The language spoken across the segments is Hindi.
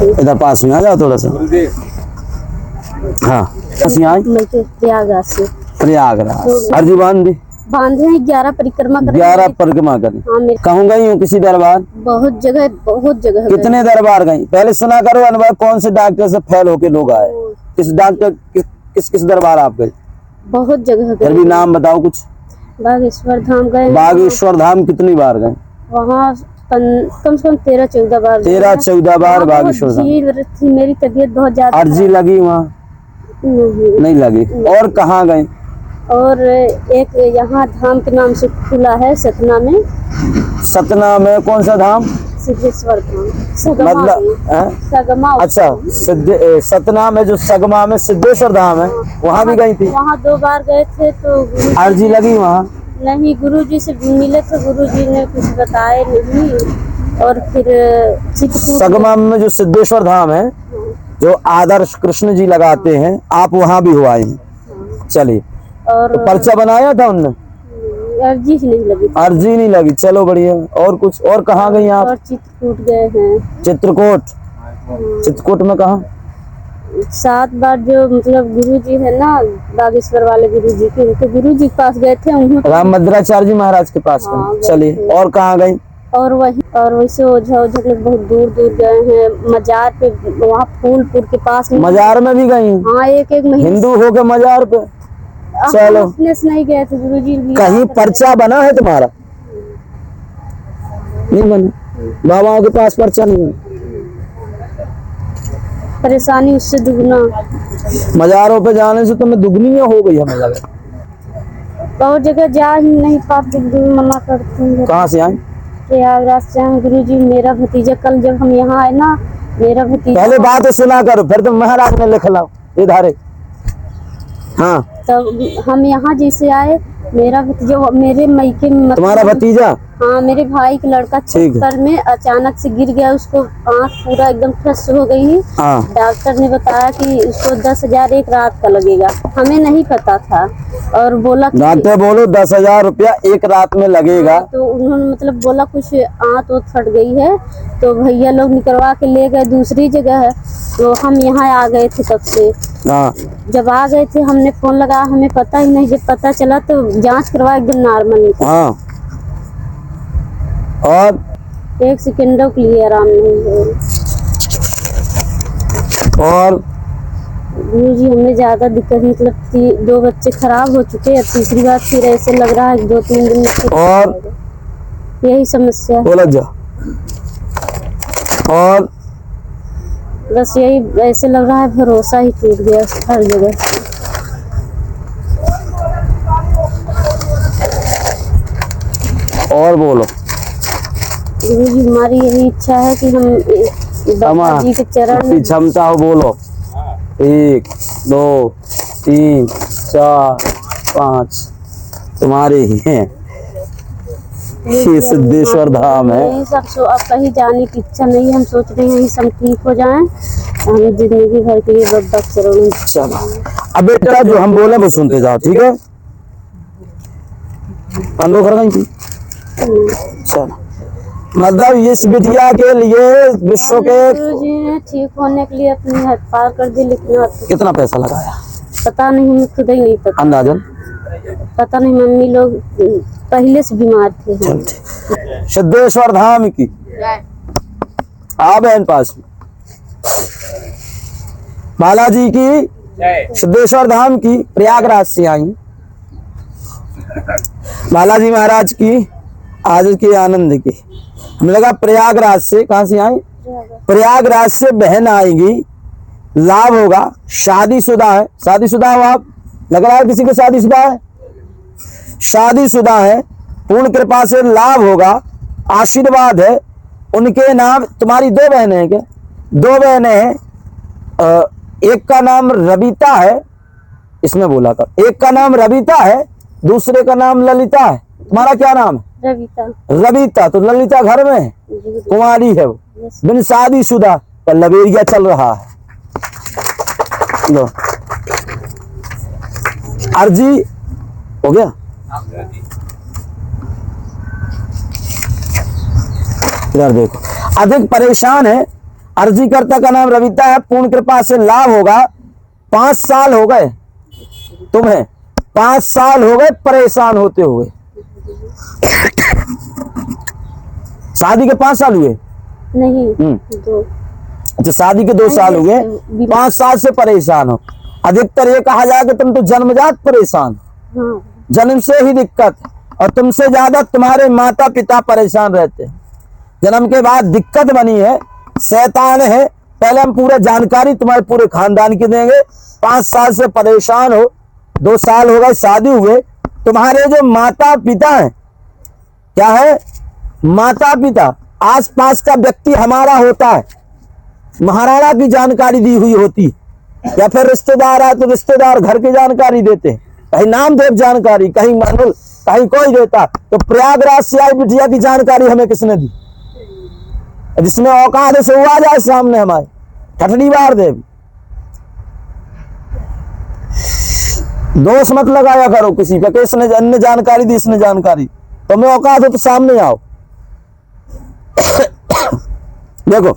इधर पास में आ जाओ थोड़ा सा। हाँ प्रयागराज से। प्रयागराज अर्जी बांधे हैं 11 परिक्रमा करें। 11 परिक्रमा करें। हाँ, कहूँ गई हूँ किसी दरबार? बहुत जगह कितने दरबार गई? पहले सुना करो अनुभव, कौन से डॉक्टर से फेल होके लोग आए? किस डॉक्टर किस दरबार आप गए? बहुत जगह गए। फिर भी नाम बताओ कुछ। बागेश्वर धाम गए। बागेश्वर धाम कितनी बार गए? वहाँ कम से कम 13-14 बार। 13-14 बार बागेश्वर धाम। मेरी तबीयत बहुत ज्यादा। अर्जी लगी वहाँ? नहीं लगी। और कहाँ गए? और एक यहाँ धाम के नाम से खुला है सतना में। सतना में कौन सा धाम? सिद्धेश्वर धाम। मतलब सगमा। अच्छा, सतना में जो सगमा में सिद्धेश्वर धाम है, वहाँ भी गई थी? वहाँ 2 बार गए थे। तो अर्जी लगी वहाँ? नहीं, गुरुजी से मिले थे, गुरुजी ने कुछ बताए नहीं। और फिर सगमा में जो सिद्धेश्वर धाम है, जो आदर्श कृष्ण जी लगाते हैं, आप वहाँ भी हो आए हैं। चलिए, और तो पर्चा बनाया था उनने? अर्जी ही नहीं लगी। अर्जी नहीं लगी, चलो बढ़िया। और कुछ? और कहाँ गई आप? और चित्रकूट गए हैं। चित्रकूट में कहाँ? 7 बार। जो मतलब गुरुजी है ना, बागेश्वर वाले गुरुजी के, उनके गुरुजी के पास गए थे। राम भद्राचार्य जी महाराज के पास। चलिए, और कहाँ गई? और वैसे ओझा लोग बहुत दूर गए हैं। मजार पे, वहाँ फूलपुर के पास। मजार में भी गई? हाँ, एक हिंदू हो के मजार पे। चलो, अपने से नहीं गए थे गुरुजी। कहीं पर्चा बना है तुम्हारा? नहीं बना। बाबाओं के पास पर्चा नहीं बना। परेशानी उससे दुगना। मजारों पे जाने से तुम्हें दुगनी हो गई है मजार। बहुत जगह जा ही नहीं पाते, मना करते हैं। कहाँ से आए? प्रयागराज से हैं गुरुजी। मेरा भतीजा, कल जब हम यहाँ आए ना, मेरा भतीजा। पहले बात सुना करो, फिर तुम महाराज ने लिख लाओ इधर। हाँ, तब हम यहाँ जैसे आए, मेरा भतीजा मेरे मायके में। तुम्हारा भतीजा? हाँ, मेरे भाई का लड़का छत में अचानक से गिर गया। उसको आँख पूरा एकदम ठस हो गई। डॉक्टर ने बताया कि उसको 10,000 एक रात का लगेगा। हमें नहीं पता था। और बोला डॉक्टर बोलो 10,000 रुपया एक रात में लगेगा। तो उन्होंने मतलब बोला कुछ आँत फट गई है। तो भैया लोग निकलवा के ले गए दूसरी जगह है। तो हम यहाँ आ गए थे तब से। जब आ गए थे, हमने फोन लगाया, हमें पता ही नहीं। जब पता चला तो जांच करवा, एकदम नॉर्मल। और 1 सेकंडों के लिए आराम नहीं है। और गुरुजी, हमें ज्यादा दिक्कत, मतलब 2 बच्चे खराब हो चुके हैं। तीसरी बार फिर ऐसे लग रहा है 2-3 दिन में। और यही समस्या बोला जा। और बस यही, ऐसे लग रहा है भरोसा ही टूट गया हर जगह। और बोलो। गुरुजी, हमारी यही इच्छा है कि हम बाबा जी के चरण में क्षमता हो। बोलो 1 2 3 4 5 तुम्हारे ही हैं। ये सिद्धेश्वर धाम है। यही सब अब कहीं जाने की इच्छा नहीं है। हम सोच रहे हैं सब ठीक हो जाएं, हम जिंदगी भर के लिए बाबा के चरणों में। चलो, अब बेटा जो हम बोले वो सुनते जाओ, ठीक है? बंदो कर गई। चलो, मतलब इस बिटिया के लिए विश्व के गुरुजी ने ठीक होने के लिए अपनी हाथ पार कर दी। लेकिन कितना पैसा लगाया पता नहीं, मुझे खुद ही नहीं पता। अंदाजन पता नहीं, मम्मी लोग पहले से बीमार थे। सिद्धेश्वर धाम की आ बहन पास में, बालाजी की, सिद्धेश्वर धाम की, प्रयागराज से आई। बालाजी महाराज की, आज की, आनंद की। हमें लगा प्रयागराज से। कहाँ से आई? प्रयागराज से बहन आएगी, लाभ होगा। शादीशुदा है। शादीशुदा हो आप? लग रहा है किसी को शादीशुदा है? शादीशुदा है। पूर्ण कृपा से लाभ होगा, आशीर्वाद है। उनके नाम, तुम्हारी 2 बहनें हैं क्या? 2 बहनें हैं। एक का नाम रबीता है, इसमें बोला कर। एक का नाम रबीता है, दूसरे का नाम ललिता है। तुम्हारा क्या नाम है? रबीता। रबीता। तो ललिता घर में है, कुंवारी है वो, बिन शादीशुदा, पर लबेरिया चल रहा है। लो, अर्जी हो गया। इधर देखो, अधिक परेशान है, अर्जीकर्ता का नाम रविता है, पूर्ण कृपा से लाभ होगा। 5 साल हो गए तुम्हें, 5 साल हो गए परेशान होते हुए। शादी के 5 साल हुए? नहीं, 2। अच्छा, शादी के 2 साल हुए, 5 साल से परेशान हो। अधिकतर ये कहा जाए कि तुम तो जन्मजात परेशान, हाँ। जन्म से ही दिक्कत, और तुमसे ज्यादा तुम्हारे माता पिता परेशान रहते हैं। जन्म के बाद दिक्कत बनी है, शैतान है। पहले हम पूरा जानकारी तुम्हारे पूरे खानदान की देंगे। 5 साल से परेशान हो, 2 साल हो गए शादी हुए। तुम्हारे जो माता पिता हैं, क्या है, माता पिता, आसपास का व्यक्ति हमारा होता है, महाराणा की जानकारी दी हुई होती, या फिर रिश्तेदार आए तो रिश्तेदार घर की जानकारी देते हैं, कहीं नामदेव जानकारी, कहीं मनोल, कहीं कोई देता। तो प्रयागराज से आई बिटिया की जानकारी हमें किसने दी? जिसमें औकात से हुआ जाए सामने हमारे, ठठड़ी बार देव। दोष मत लगाया करो किसी का, किसने अन्य जानकारी दी, इसने जानकारी। तुम्हें औकात हो तो सामने आओ। देखो,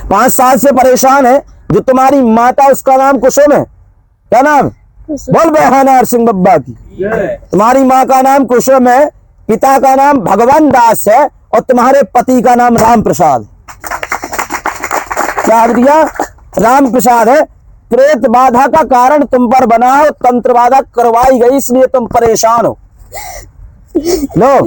5 साल से परेशान है जो तुम्हारी माता, उसका नाम कुसुम है। क्या नाम? बोल बेहानार सिंह बब्बा की। तुम्हारी माँ का नाम कुसुम है, पिता का नाम भगवान दास है, और तुम्हारे पति का नाम राम प्रसाद है। क्या दिया? राम प्रसाद है। प्रेत बाधा का कारण तुम पर बना हो, तंत्र बाधा करवाई गई, इसलिए तुम परेशान हो। लो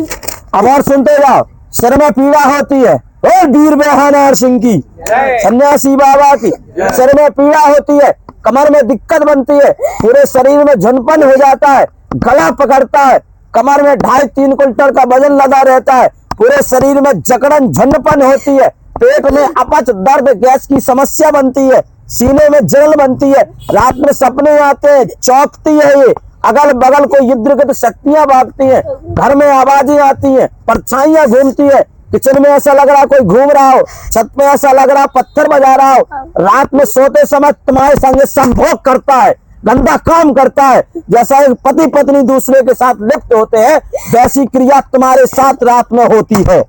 अब और सुनते जाओ। सिर में पीड़ा होती है, और वीर बेहानार सिंह की, सन्यासी बाबा की, सिर में पीड़ा होती है, कमर में दिक्कत बनती है, पूरे शरीर में झुनपन हो जाता है, गला पकड़ता है, कमर में 2.5-3 कुंटल का वजन लगा रहता है, पूरे शरीर में जकड़न झुनपन होती है, पेट में अपच, दर्द, गैस की समस्या बनती है, सीने में जलन बनती है, रात में सपने आते हैं, चौंकती है ये, अगल बगल कोई युद्ध शक्तियां भागती हैं, घर में आवाजें आती हैं, परछाइयां घूमती है, किचन में ऐसा लग रहा कोई घूम रहा हो, छत पे ऐसा लग रहा पत्थर बजा रहा हो, रात में सोते समय तुम्हारे संग संभोग करता है, गंदा काम करता है। जैसा एक पति पत्नी दूसरे के साथ लिप्त होते हैं, वैसी क्रिया तुम्हारे साथ रात में होती है।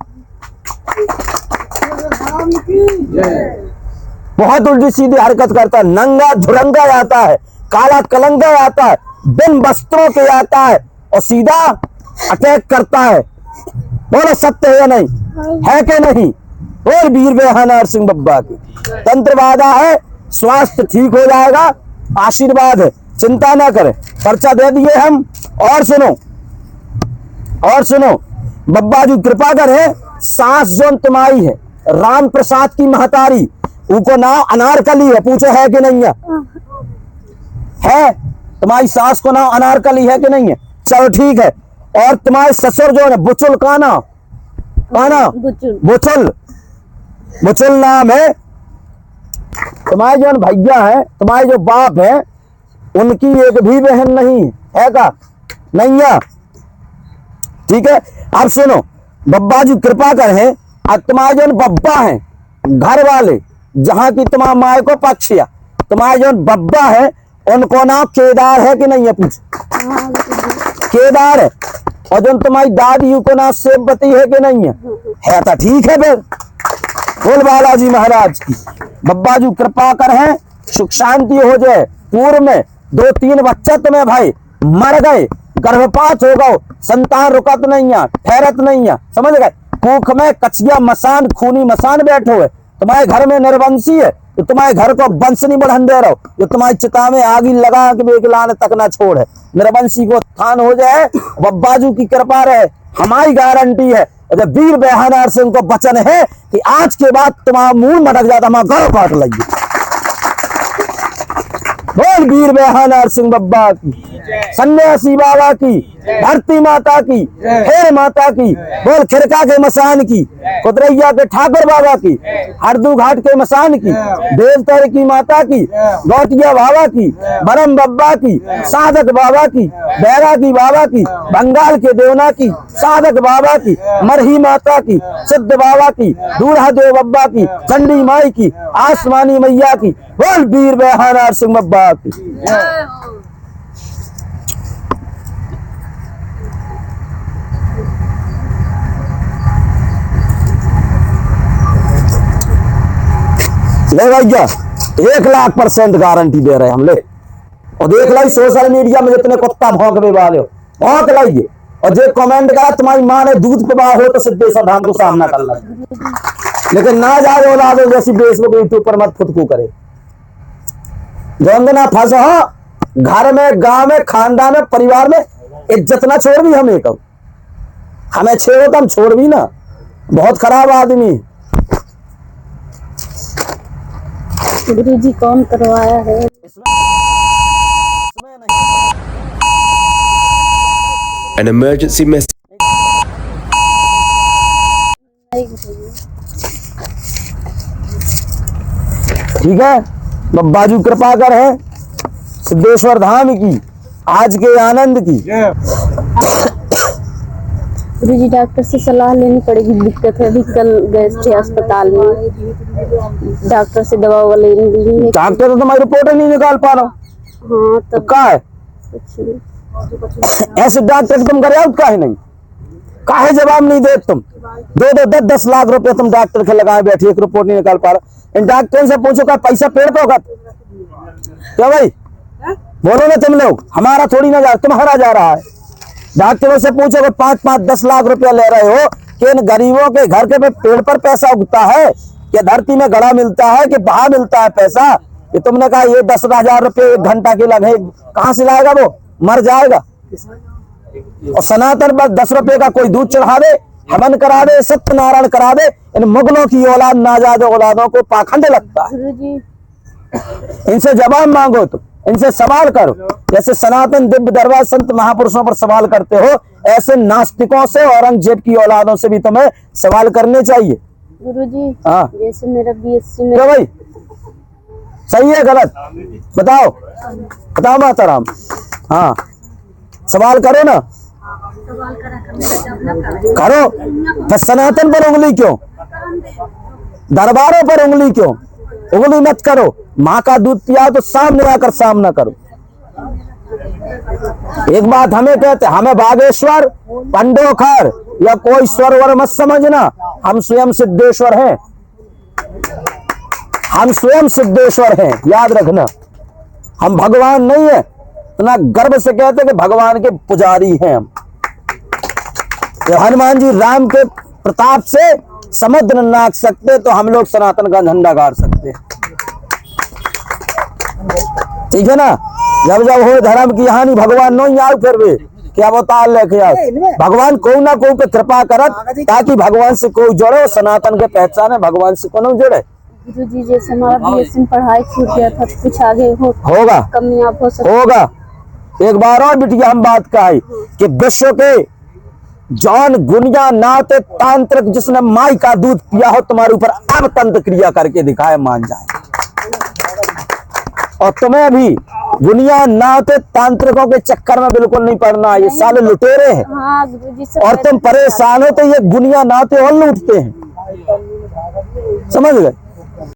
बहुत उल्टी सीधी हरकत करता है, नंगा धुरंगा आता है, काला कलंगा आता है, बिन वस्त्रों के आता है, और सीधा अटैक करता है। बोलो सत्य है या नहीं, है कि नहीं? और वीर बेहानार सिंह बब्बा की तंत्र बाधा है, स्वास्थ्य ठीक हो जाएगा, आशीर्वाद है, चिंता ना करें। पर्चा दे दिए हम। और सुनो, और सुनो, बब्बा जी कृपा करे, सास जोन तुम्हारी है राम प्रसाद की महतारी, उनको नाम अनारकली है, पूछो है कि नहीं है? है? तुम्हारी सास को नाम अनारकली है कि नहीं है? चलो ठीक है। और तुम्हारे ससुर जो है बुचुल का नाम, बुचुल, बुचुल नाम है। तुम्हारे जो भैया है, तुम्हारे जो बाप है, उनकी एक भी बहन नहीं है का? नहीं है। ठीक है। अब सुनो, बब्बा जी कृपा करें, अब तुम्हारे जो बब्बा है घर वाले, जहां की तुम्हारे माए को पक्षिया, तुम्हारे जो बब्बा है उनको नाम केदार है कि नहीं है? पूछ। केदार है। और जो तुम्हारी दादी को नाम सेवती है कि नहीं है? तो ठीक है। फिर बोल बालाजी महाराज की। बब्बा जी कृपा करें, सुख शांति हो जाए। पूर्व में 2-3 बच्चे तुम्हें भाई मर गए, गर्भपात हो गए, संतान रुकत नहीं है, ठहरत नहीं है, समझ गए? कुख में कचिया मसान, खूनी मसान बैठे हुए। तुम्हारे घर में निर्वंशी है तो तुम्हारे घर को वंश नहीं बढ़न दे रहो, जो तुम्हारी चिता में आगी लगा के बेगलान तक ना छोड़ है। निर्वंशी को थान हो जाए, बब्बाजू की कृपा रहे, हमारी गारंटी है। जब वीर बेहानार सिंह को वचन है कि आज के बाद तुम्हारा मुंह मटक जाता, हमारा गर्व काट लगी। बोल वीर बेहानार सिंह बब्बा की, सन्यासी बाबा की, धरती माता की, हेर माता की, बोल खिरका के मसान की, कुतरैया के ठाकुर बाबा की, हरदू घाट के मसान की, देवतर की माता की, गौटिया बाबा की, बरम बब्बा की, साधक बाबा की, बैरागी बाबा की, बंगाल के देवना की, साधक बाबा की, मरही माता की, सिद्ध बाबा की, दूल्हा देव बब्बा की, चंडी माई की, आसमानी मैया की, बोल वीर बेहानार सिंह बब्बा की। ले भैया 1,00,000% गारंटी दे रहे हैं हम। ले और देख लाई सोशल मीडिया में जितने कुत्ता भौंकने वाले हो, भौंक लाइए। और जो कमेंट करा तुम्हारी माँ ने दूध पिवा हो तो सिद्धेश्वर धाम को सामना कर ला, लेकिन ना जाए औलाद जैसी फेसबुक यूट्यूब पर मत खुद को करे। ना फंस हो घर में, गांव में, खानदान में, परिवार में, इज्जत ना छोड़ भी हमें कब हमें छेड़ो तो हम छोड़ भी ना। बहुत खराब आदमी। गुरु जी कौन करवाया है? An emergency message. ठीक है, बाजू कृपा कर है सिद्धेश्वर धाम की, आज के आनंद की। गुरु जी डॉक्टर से सलाह लेनी पड़ेगी, दिक्कत है। अभी कल गए थे अस्पताल में, डॉक्टर से दवा लेनी है। डॉक्टर तो तुम्हारी रिपोर्ट नहीं निकाल पा रहा। हाँ तो क्या है ऐसे डॉक्टर तुम करे काहे नहीं, काहे जवाब नहीं दे तुम? 2-10 लाख रुपए तुम डॉक्टर के लगाए बैठे, एक रिपोर्ट नहीं निकाल पा रहा। इन डॉक्टर से पूछो का पैसा पेड़ पे होगा क्या भाई? बोलो ना तुम लोग, हमारा थोड़ी ना जा, तुम्हारा जा रहा है। डॉक्टरों से पूछो कि 5-10 लाख रुपया ले रहे हो कि इन गरीबों के घर के पेड़ पर पैसा उगता है कि धरती में गड़ा मिलता है कि बहा मिलता है पैसा? कि तुमने कहा ये 10,000 रुपये 1 घंटा के लगे, कहां से लाएगा? वो मर जाएगा। और सनातन बस 10 रुपये का कोई दूध चढ़ा दे, हवन करा दे, सत्यनारायण करा दे। इन मुगलों की औलाद नाजाद औलादों को पाखंड लगता है। गुरु जी इनसे जवाब मांगो, तुम इनसे सवाल करो। जैसे सनातन दिव्य दरबार संत महापुरुषों पर सवाल करते हो, ऐसे नास्तिकों से, औरंगजेब की औलादों से भी तुम्हें सवाल करने चाहिए। गुरु जी हाँ जैसे मेरा BSc में क्या भाई सही है गलत? बताओ बताओ माताराम। हाँ सवाल करो ना, करो। तो सनातन पर उंगली क्यों, दरबारों पर उंगली क्यों? उंगली मत करो। माँ का दूध पिया तो सामने आकर सामना करो। एक बात हमें कहते, हमें बागेश्वर, पंडोखर या कोई स्वरवर मत समझना। हम स्वयं सिद्धेश्वर हैं, हम स्वयं सिद्धेश्वर हैं, याद रखना। हम भगवान नहीं है, इतना गर्व से कहते कि भगवान के पुजारी हैं हम। हनुमान जी राम के प्रताप से समुद्र नाक सकते, तो हम लोग सनातन का झंडा गाड़ सकते हैं। ठीक है ना? जब जब हो धर्म की हानि, भगवान नहीं आओ फिर भी क्या अवतार लेके आओ। भगवान को ना को पे कृपा करत, ताकि भगवान से कोई जुड़े, सनातन के पहचाने, भगवान से को जुड़े। गुरु जी जैसे हमारा BSc में पढ़ाई छूट गया था, कुछ आगे होगा, कमियां हो सकती होगा। एक बार और बिटिया हम बात कही कि विश्व के जौन गुनिया नाते तांत्रिक जिसने माई का दूध पिया हो, तुम्हारे ऊपर अब तंत्र क्रिया करके दिखाए, मान जाए। और तुम्हें भी गुनिया नाते तांत्रिकों के चक्कर में बिल्कुल नहीं पड़ना। ये साले लुटेरे हैं। हाँ गुरु जी से और तुम परेशान हो तो ये गुनिया नाते और लूटते हैं, समझ गए?